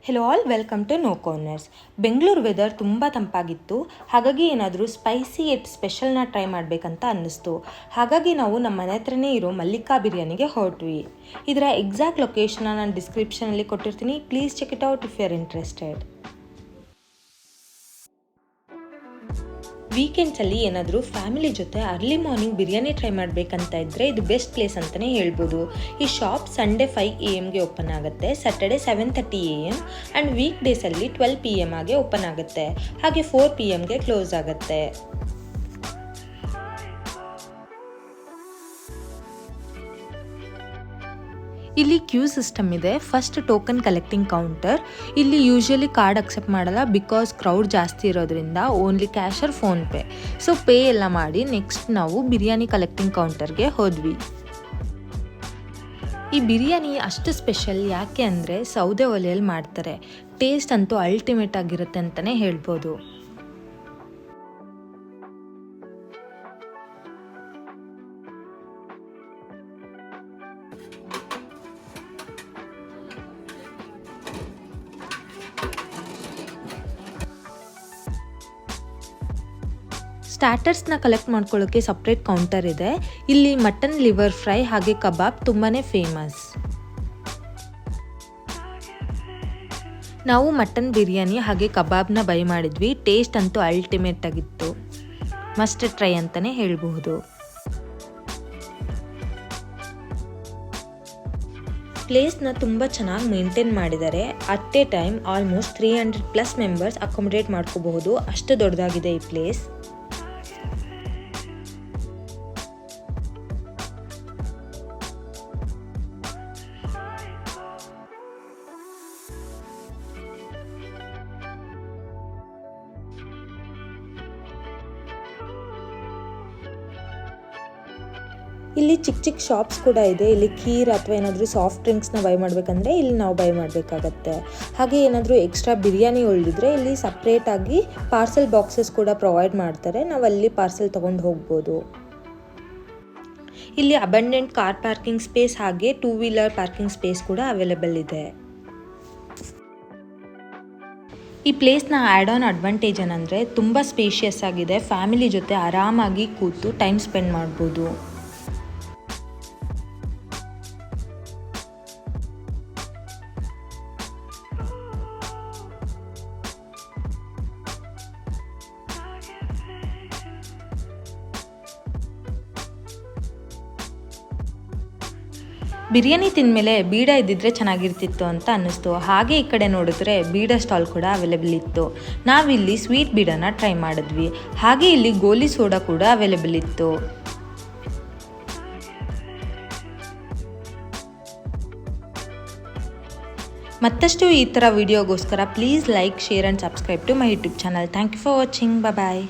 Hello all, welcome to no corners. Bengaluru weather ತುಂಬ ತಂಪಾಗಿತ್ತು. ಹಾಗಾಗಿ ಏನಾದರೂ ಸ್ಪೈಸಿ ಎಟ್ ಸ್ಪೆಷಲ್ನ ಟ್ರೈ ಮಾಡಬೇಕಂತ ಅನ್ನಿಸ್ತು. ಹಾಗಾಗಿ ನಾವು ನಮ್ಮ ಮನೆ ಹತ್ರನೇ ಇರೋ ಮಲ್ಲಿಕಾ ಬಿರಿಯಾನಿಗೆ ಹೊರಟ್ವಿ. ಇದರ ಎಕ್ಸಾಕ್ಟ್ ಲೊಕೇಶನ್ನ ನಾನು ಡಿಸ್ಕ್ರಿಪ್ಷನಲ್ಲಿ ಕೊಟ್ಟಿರ್ತೀನಿ. Please check it out if you are interested. ವೀಕೆಂಡ್ಸಲ್ಲಿ ಏನಾದರೂ ಫ್ಯಾಮಿಲಿ ಜೊತೆ ಅರ್ಲಿ ಮಾರ್ನಿಂಗ್ ಬಿರಿಯಾನಿ ಟ್ರೈ ಮಾಡಬೇಕಂತ ಇದ್ದರೆ ಇದು ಬೆಸ್ಟ್ ಪ್ಲೇಸ್ ಅಂತಲೇ ಹೇಳ್ಬೋದು. ಈ ಶಾಪ್ ಸಂಡೇ 5 AM ಓಪನ್ ಆಗುತ್ತೆ, ಸ್ಯಾಟರ್ಡೆ 7:30 AM ಆ್ಯಂಡ್ ವೀಕ್ ಡೇಸಲ್ಲಿ 12 PM ಆಗಿ ಓಪನ್ ಆಗುತ್ತೆ, ಹಾಗೆ 4 PM ಕ್ಲೋಸ್ ಆಗುತ್ತೆ. ಇಲ್ಲಿ ಕ್ಯೂ ಸಿಸ್ಟಮ್ ಇದೆ. First token collecting counter. ಇಲ್ಲಿ ಯೂಶಲಿ ಕಾರ್ಡ್ ಅಕ್ಸೆಪ್ಟ್ ಮಾಡಲ್ಲ, ಬಿಕಾಸ್ ಕ್ರೌಡ್ ಜಾಸ್ತಿ ಇರೋದ್ರಿಂದ only cash or PhonePe. So pay ಎಲ್ಲ ಮಾಡಿ ನೆಕ್ಸ್ಟ್ ನಾವು ಬಿರಿಯಾನಿ ಕಲೆಕ್ಟಿಂಗ್ ಕೌಂಟರ್ಗೆ ಹೋದ್ವಿ. ಈ ಬಿರಿಯಾನಿ ಅಷ್ಟು ಸ್ಪೆಷಲ್ ಯಾಕೆ ಅಂದರೆ ಸೌದೆ ಒಲೆಯಲ್ಲಿ ಮಾಡ್ತಾರೆ. ಟೇಸ್ಟ್ ಅಂತೂ ಅಲ್ಟಿಮೇಟ್ ಆಗಿರುತ್ತೆ ಅಂತಲೇ ಹೇಳ್ಬೋದು. ಸ್ಟಾರ್ಟರ್ಸ್ನ ಕಲೆಕ್ಟ್ ಮಾಡ್ಕೊಳ್ಳೋಕ್ಕೆ ಸಪ್ರೇಟ್ ಕೌಂಟರ್ ಇದೆ. ಇಲ್ಲಿ ಮಟನ್ ಲಿವರ್ ಫ್ರೈ ಹಾಗೆ ಕಬಾಬ್ ತುಂಬಾ ಫೇಮಸ್. ನಾವು ಮಟನ್ ಬಿರಿಯಾನಿ ಹಾಗೆ ಕಬಾಬ್ನ ಬೈ ಮಾಡಿದ್ವಿ. ಟೇಸ್ಟ್ ಅಂತೂ ಅಲ್ಟಿಮೇಟ್ ಆಗಿತ್ತು. ಮಸ್ಟ್ ಟ್ರೈ ಅಂತಲೇ ಹೇಳ್ಬಹುದು. ಪ್ಲೇಸ್ನ ತುಂಬ ಚೆನ್ನಾಗಿ ಮೇಂಟೈನ್ ಮಾಡಿದ್ದಾರೆ. At A time almost 300+ members accommodate ಮಾಡ್ಕೋಬಹುದು. ಅಷ್ಟು ದೊಡ್ಡದಾಗಿದೆ ಈ ಪ್ಲೇಸ್. ಇಲ್ಲಿ ಚಿಕ್ಕ ಚಿಕ್ಕ ಶಾಪ್ಸ್ ಕೂಡ ಇದೆ. ಇಲ್ಲಿ ಖೀರ್ ಅಥವಾ ಏನಾದರೂ ಸಾಫ್ಟ್ ಡ್ರಿಂಕ್ಸ್ನ ಬೈ ಮಾಡಬೇಕಂದ್ರೆ ಇಲ್ಲಿ ನಾವು ಬೈ ಮಾಡಬೇಕಾಗತ್ತೆ. ಹಾಗೆ ಏನಾದರೂ ಎಕ್ಸ್ಟ್ರಾ ಬಿರಿಯಾನಿ ಉಳಿದಿದ್ರೆ ಇಲ್ಲಿ ಸಪ್ರೇಟಾಗಿ ಪಾರ್ಸೆಲ್ ಬಾಕ್ಸಸ್ ಕೂಡ ಪ್ರೊವೈಡ್ ಮಾಡ್ತಾರೆ. ನಾವು ಅಲ್ಲಿ ಪಾರ್ಸೆಲ್ ತೊಗೊಂಡು ಹೋಗ್ಬೋದು. ಇಲ್ಲಿ ಅಬಂಡೆಂಟ್ ಕಾರ್ ಪಾರ್ಕಿಂಗ್ ಸ್ಪೇಸ್ ಹಾಗೆ 2 ವೀಲರ್ ಪಾರ್ಕಿಂಗ್ ಸ್ಪೇಸ್ ಕೂಡ ಅವೈಲೇಬಲ್ ಇದೆ. ಈ ಪ್ಲೇಸ್ನ ಆ್ಯಡ್ ಆನ್ ಅಡ್ವಾಂಟೇಜ್ ಏನಂದರೆ ತುಂಬ ಸ್ಪೇಷಿಯಸ್ ಆಗಿದೆ. ಫ್ಯಾಮಿಲಿ ಜೊತೆ ಆರಾಮಾಗಿ ಕೂತು ಟೈಮ್ ಸ್ಪೆಂಡ್ ಮಾಡ್ಬೋದು. ಬಿರಿಯಾನಿ ತಿಂದಮೇಲೆ ಬೀಡ ಇದ್ದಿದ್ರೆ ಚೆನ್ನಾಗಿರ್ತಿತ್ತು ಅಂತ ಅನ್ನಿಸ್ತು. ಹಾಗೆ ಈ ಕಡೆ ನೋಡಿದ್ರೆ ಬೀಡ ಸ್ಟಾಲ್ ಕೂಡ ಅವೈಲೇಬಲ್ ಇತ್ತು. ನಾವಿಲ್ಲಿ ಸ್ವೀಟ್ ಬೀಡನ ಟ್ರೈ ಮಾಡಿದ್ವಿ. ಹಾಗೆ ಇಲ್ಲಿ ಗೋಲಿ ಸೋಡಾ ಕೂಡ ಅವೈಲೇಬಲ್ ಇತ್ತು. ಮತ್ತಷ್ಟು ಈ ಥರ ವಿಡಿಯೋಗೋಸ್ಕರ please like, share and subscribe to my YouTube channel. Thank you for watching. Bye.